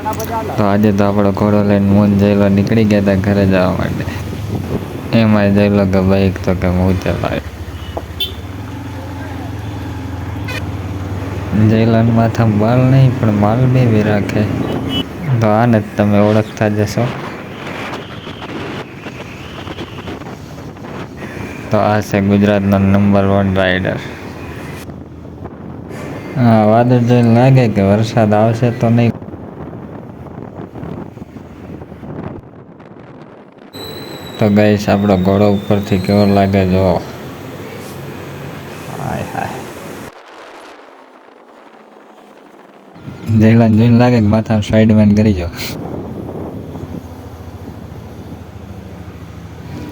તો આજે તો આપણો ઘોડો લઈને મોન જયલો નીકળી ગયા હતા ઘરે જવા માટે. એમાં જયલો કે બાઈક તો કે હું ચલાવ્યો. જયલાન માથામાં બાલ નહીં પણ માલ બેવી રાખે. તો આને જ તમે ઓળખતા જશો. તો આ છે ગુજરાતનો નંબર 1 રાઇડર. હા, વાદળ જોઈને લાગે કે વરસાદ આવશે તો નહીં. તો ગાઈસ આપણો ઘોડો ઉપરથી કેવો લાગે જો. હાય હાય. જયલાને જોઈને લાગે કે માથામાં સ્પાઈડરમેન કરી જો.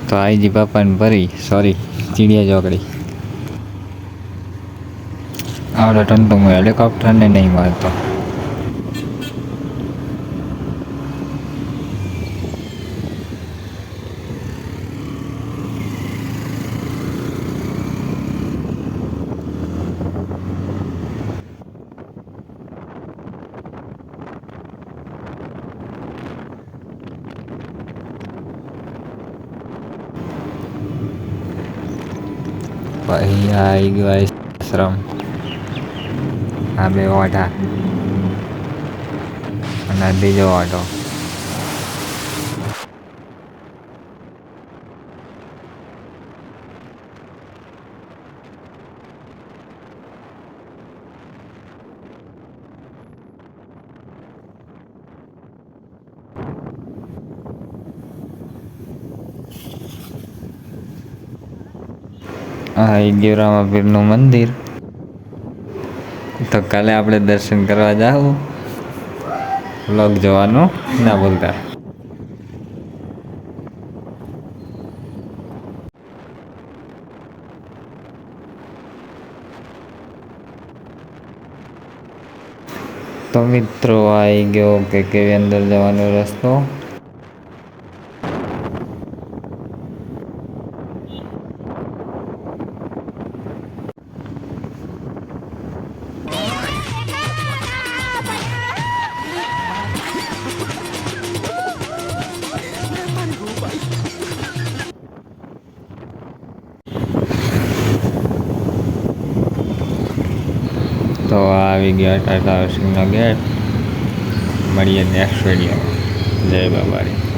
તો આઈજી પાપાને ભરી સોરી ચીડિયા ચોકડી. આવડે ટન તો હું હેલિકોપ્ટરને નહીં મારતો. પછી આવી ગયો આશ્રમ. આ બે ઓઢા અને બીજો ઓઢો. આ ગયું રામાપીરનું મંદિર. તો કાલે આપણે દર્શન કરવા જાવું. વ્લોગ જોવાનું ના ભૂલતા. તો મિત્રો આવી ગયો કે કેવી અંદર જવાનો રસ્તો. તો આવી ગયા ટાટા હાઉસિંગનો ગેટ. મળીએ નેક્સ્ટ વિડીયોમાં. જય બાબારી.